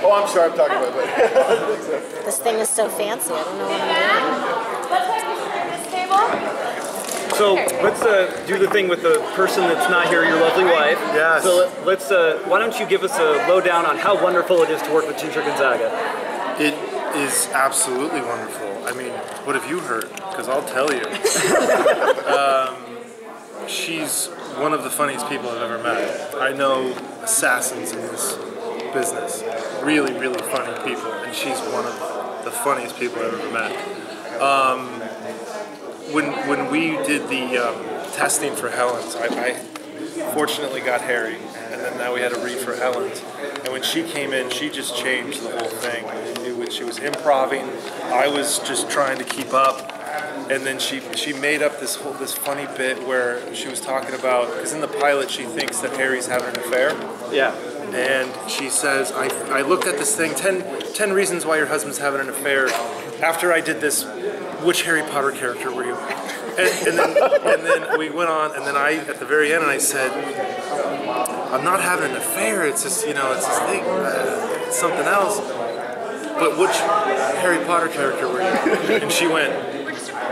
Oh, I'm sorry, I'm talking about it. This thing is so fancy. I don't know what I'm Let's this table. So let's do the thing with the person that's not here, your lovely wife. Yes. So let's. Why don't you give us a lowdown on how wonderful it is to work with Ginger Gonzaga? It is absolutely wonderful. I mean, what have you heard? Because I'll tell you. She's one of the funniest people I've ever met. I know assassins in this business. Really, really funny people. And she's one of the funniest people I've ever met. When we did the testing for Helen's, I fortunately got Harry, and then now we had to read for Helen's. And when she came in, she just changed the whole thing. She was improvising. I was just trying to keep up, and then she made up this funny bit where she was talking about, because in the pilot she thinks that Harry's having an affair. Yeah. And she says, I looked at this thing, 10 reasons why your husband's having an affair. After I did this, which Harry Potter character were you? And then we went on, and then at the very end, I said, I'm not having an affair, it's just, it's this thing, it's something else. But which Harry Potter character were you? And she went,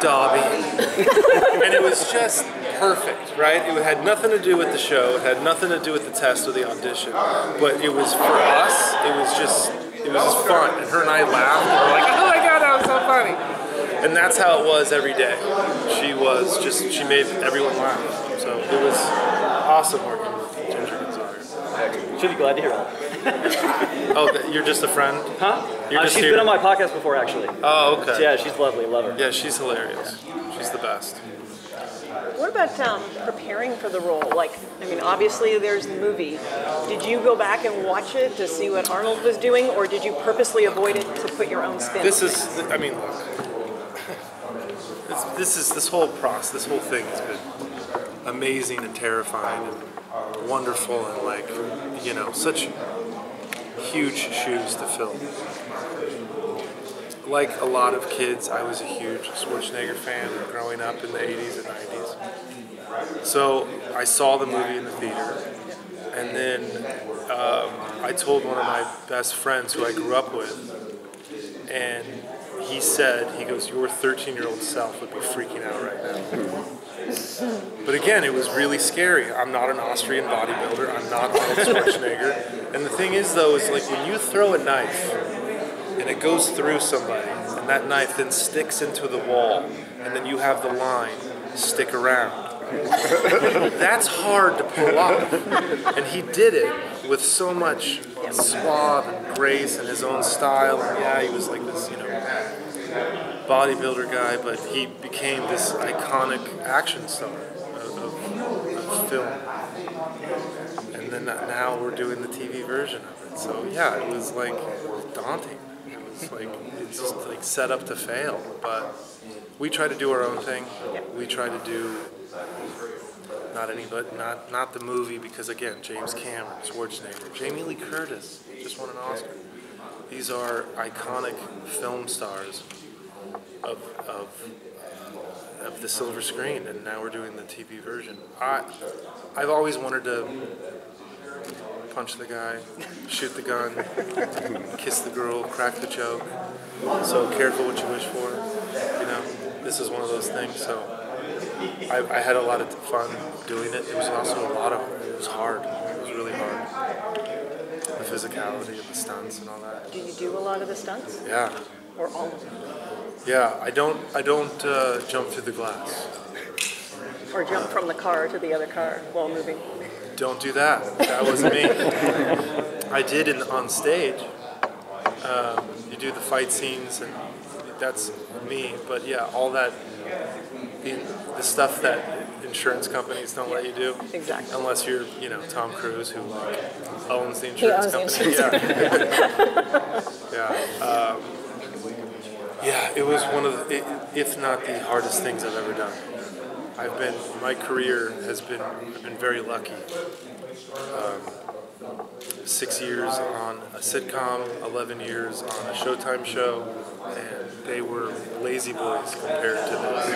Dobby. And it was just perfect, right? It had nothing to do with the show, it had nothing to do with the test or the audition, but it was, for us, it was just fun. And her and I laughed, and we're like, oh my God, that was so funny. And that's how it was every day. She made everyone laugh. So it was awesome working with Ginger Gonzaga. Should be glad to hear that. Oh, you're just a friend? Huh? She's been on my podcast before, actually. Oh, okay. So, yeah, she's lovely. Love her. Yeah, she's hilarious. She's the best. What about preparing for the role? Obviously there's the movie. Did you go back and watch it to see what Arnold was doing, or did you purposely avoid it to put your own spin? This whole process, this whole thing has been amazing and terrifying and wonderful, and such huge shoes to fill. Like a lot of kids, I was a huge Schwarzenegger fan growing up in the 80s and 90s. So I saw the movie in the theater, and then I told one of my best friends who I grew up with, and he goes, your 13-year-old self would be freaking out right now. But again, it was really scary. I'm not an Austrian bodybuilder. I'm not Arnold Schwarzenegger. And the thing is, though, is when you throw a knife and it goes through somebody, and that knife then sticks into the wall, and then you have the line, stick around. That's hard to pull off. And he did it with so much suave and grace and his own style. And yeah, he was like this, bodybuilder guy, but he became this iconic action star of film. And then now we're doing the TV version of it. So yeah, it was daunting. It's just set up to fail. But we try to do our own thing. We try to do not the movie, because again, James Cameron, Schwarzenegger, Jamie Lee Curtis just won an Oscar. These are iconic film stars of the silver screen, and now we're doing the TV version. I've always wanted to punch the guy, shoot the gun, kiss the girl, crack the joke. So careful what you wish for. This is one of those things. So I had a lot of fun doing it. It was also it was hard. It was really hard. The physicality of the stunts and all that. Do you do a lot of the stunts? Yeah. Or all of them? Yeah, I don't jump through the glass. Or jump from the car to the other car while moving? Don't do that. That wasn't me. I did on stage. You do the fight scenes, and that's me. But yeah, all that, the stuff that insurance companies don't let you do. Exactly. Unless you're, Tom Cruise, who owns the insurance company. Yeah, it was one of the, if not the hardest things I've ever done. My career I've been very lucky. 6 years on a sitcom, 11 years on a Showtime show, and they were lazy boys compared to this.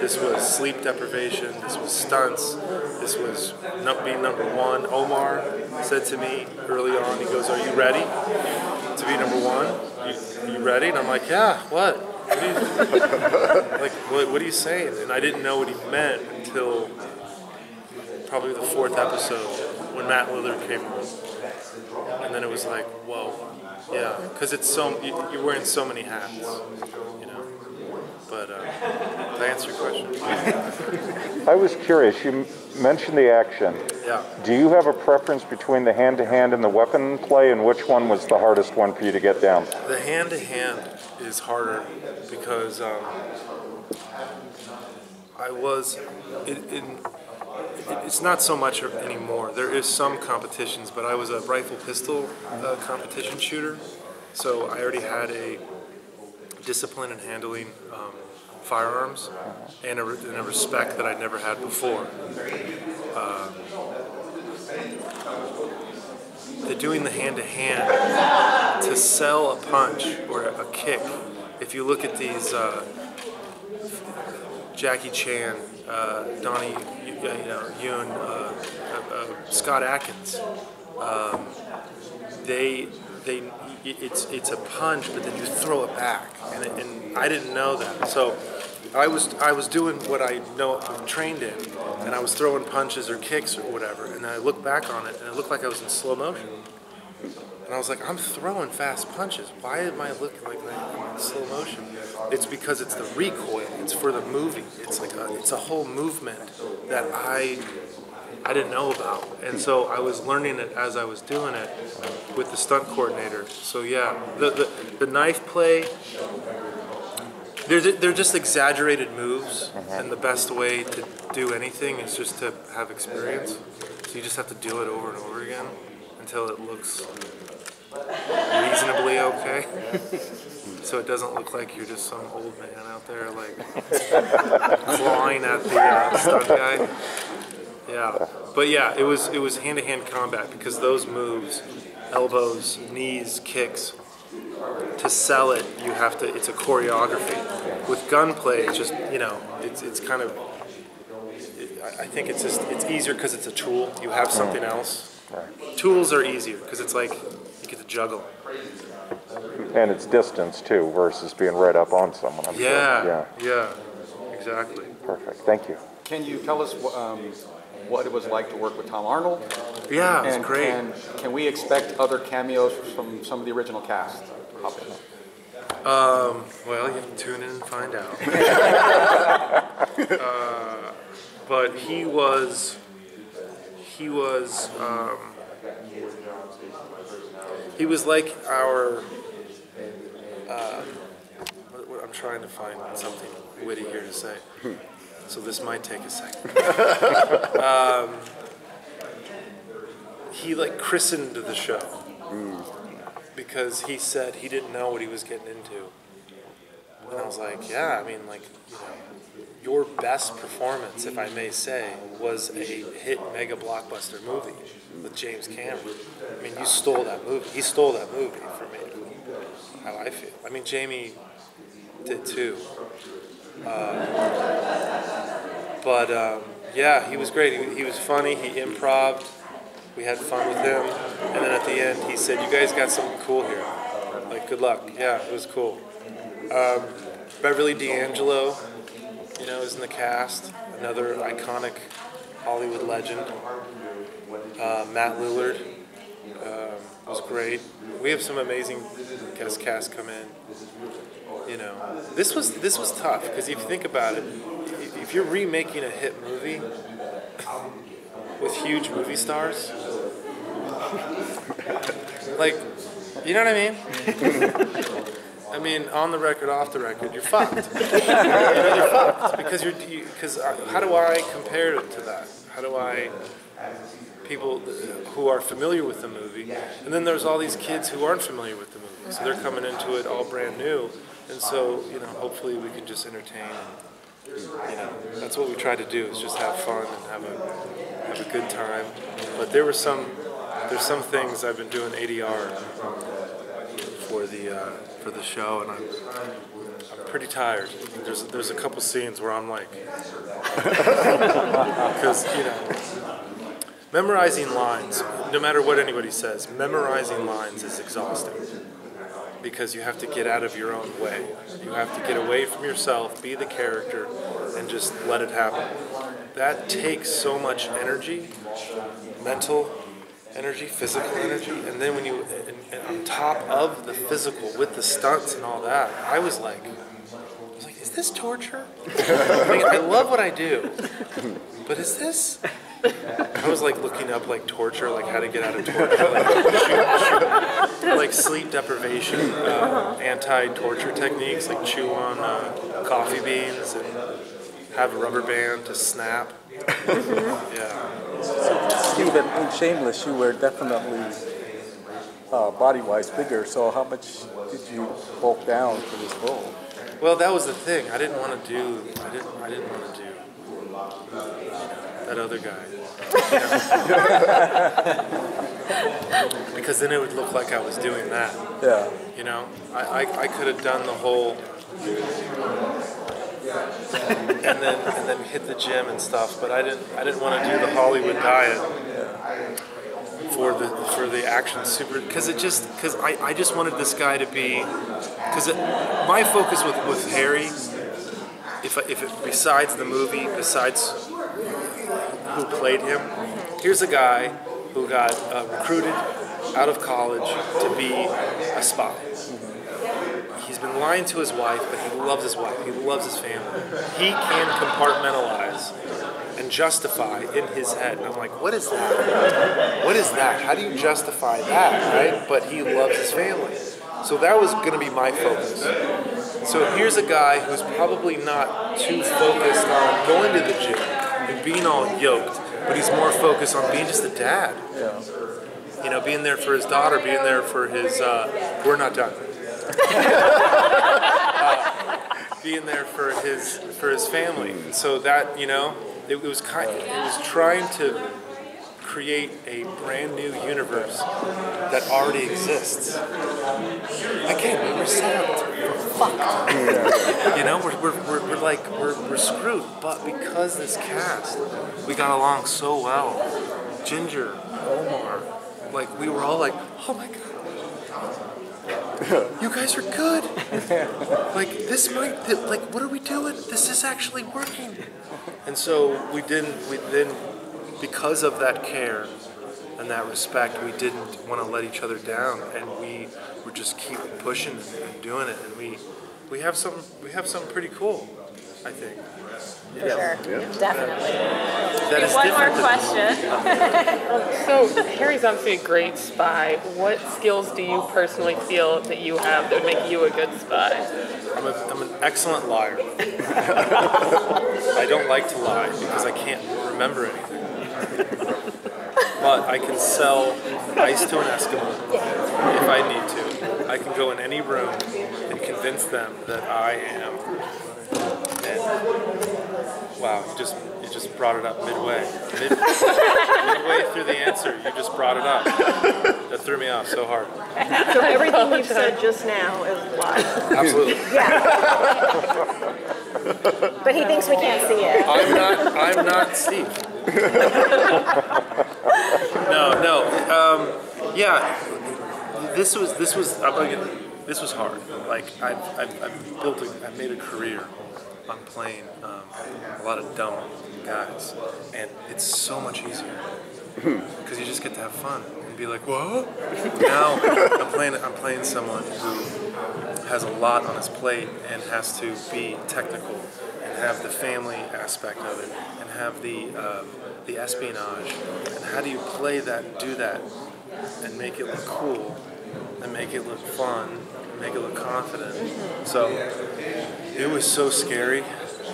This was sleep deprivation, this was stunts, this was being number one. Omar said to me early on, he goes, "Are you ready to be number one? You ready?" And I'm like, "Yeah, what? What are you, like, what are you saying?" And I didn't know what he meant until probably the 4th episode when Matt Lillard came on. And then it was like, whoa, yeah, because it's you're wearing so many hats, you know. But to answer your question, I was curious. You mentioned the action. yeah. Do you have a preference between the hand-to-hand and the weapon play, and which one was the hardest one for you to get down? The hand-to-hand is harder because it's not so much anymore. There is some competitions, but I was a rifle pistol competition shooter, so I already had a discipline in handling firearms and a respect that I'd never had before. Doing the hand-to-hand to sell a punch or a kick. If you look at these Jackie Chan, Donnie Yuen, Scott Atkins, it's a punch, but then you throw it back, and I didn't know that. So I was doing what I know I'm trained in, and I was throwing punches or kicks or whatever, and then I looked back on it, and it looked like I was in slow motion. And I was like, I'm throwing fast punches. Why am I looking like I'm in slow motion? It's because it's the recoil. It's for the movie. It's like it's a whole movement that I didn't know about. And so I was learning it as I was doing it with the stunt coordinator. So yeah, the knife play, they're just exaggerated moves, and the best way to do anything is just to have experience. So you just have to do it over and over again until it looks reasonably okay. So it doesn't look like you're just some old man out there like clawing at the stunt guy. Yeah, but yeah, it was hand-to-hand combat because those moves, elbows, knees, kicks, to sell it, you have to. It's a choreography. With gunplay, it's just it's kind of. I think it's easier because it's a tool. You have something else. Right. Tools are easier because it's like you get to juggle. And it's distance too versus being right up on someone. I'm sure. Yeah, exactly. Perfect. Thank you. Can you tell us what it was like to work with Tom Arnold? Yeah, it was great. Can we expect other cameos from some of the original cast? Well, you have to tune in and find out. But he was like our. I'm trying to find something witty here to say, so this might take a second. He like christened the show because he said he didn't know what he was getting into, and I was like, yeah, I mean, like, your best performance, if I may say, was a hit mega blockbuster movie with James Cameron. I mean, you stole that movie. He stole that movie for me. How I feel. I mean, Jamie did too. Yeah, he was great. He was funny. He improv'd. We had fun with him. And then at the end, he said, "You guys got something cool here. Like, good luck." Yeah, it was cool. Beverly D'Angelo, is in the cast. Another iconic Hollywood legend. Matt Lillard was great. We have some amazing guest cast come in. This was tough because if you think about it, if you're remaking a hit movie with huge movie stars, like, you know what I mean? I mean, on the record, off the record, you're fucked. You're fucked because how do I compare it to that? How do I people who are familiar with the movie, and then there's all these kids who aren't familiar with the movie, so they're coming into it all brand new, and so hopefully we can just entertain. That's what we try to do, is just have fun and have a good time. But there were some there's some things I've been doing ADR for the show, and I'm pretty tired. There's a couple scenes where I'm like, because memorizing lines, no matter what anybody says, memorizing lines is exhausting because you have to get out of your own way. You have to get away from yourself, be the character, and just let it happen. That takes so much energy, mental energy, physical energy, and then when you, and on top of the physical, with the stunts and all that, I was like, is this torture? I mean, I love what I do, but is this? I was like looking up like torture, like how to get out of torture, like sleep deprivation, anti-torture techniques, like chew on coffee beans and have a rubber band to snap. Yeah. Steve, in Shameless, you were definitely body-wise bigger. So how much did you bulk down for this role? Well, that was the thing. I didn't want to do. I didn't want to do that other guy. Because then it would look like I was doing that. Yeah. You know, I could have done the whole. And then hit the gym and stuff, but I didn't want to do the Hollywood diet for the action super, because I just wanted this guy to be, because my focus with Harry, if besides the movie, besides who played him, here's a guy who got recruited out of college to be a spy. He's been lying to his wife, but he loves his wife. He loves his family. He can compartmentalize and justify in his head. And I'm like, what is that? What is that? How do you justify that, right? But he loves his family. So that was going to be my focus. So here's a guy who's probably not too focused on going to the gym and being all yoked, but he's more focused on being just a dad. Yeah. You know, being there for his daughter, being there for his, we're not done. Being there for his family, and so that it was trying to create a brand new universe that already exists. Again, we were set up to fucked. We're screwed, but because this cast, we got along so well. Ginger, Omar, like we were all like, oh my god. You guys are good. Like this might, like what are we doing? This is actually working. And so we then, because of that care and that respect, we didn't want to let each other down, and we would just keep pushing and doing it. And we have something pretty cool, I think. For sure, definitely. That is One more different question. So Harry's obviously a great spy. What skills do you personally feel that you have that would make you a good spy? I'm an excellent liar. I don't like to lie because I can't remember anything. But I can sell ice to an Eskimo if I need to. I can go in any room and convince them that I am. And wow, you just brought it up midway through the answer. You just brought it up. That threw me off so hard. So everything you've said just now is a lie. Absolutely. Yeah. But he thinks we can't see it. I'm not Steve. No. Yeah. This was hard. Like I've made a career on playing a lot of dumb guys, and it's so much easier because you just get to have fun and be like, what? Now I'm playing someone who has a lot on his plate and has to be technical and have the family aspect of it and have the espionage, and how do you play that, do that, and make it look cool and make it look fun, make it look confident. So it was so scary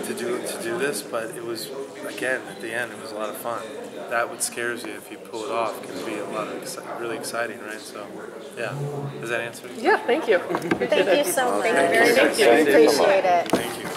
to do this, but it was, again, at the end, it was a lot of fun. That what scares you, if you pull it off, can be a lot of really exciting, right? So, yeah. Does that answer? Yeah, thank you. Thank you so much. Thank you. Appreciate it. Thank you.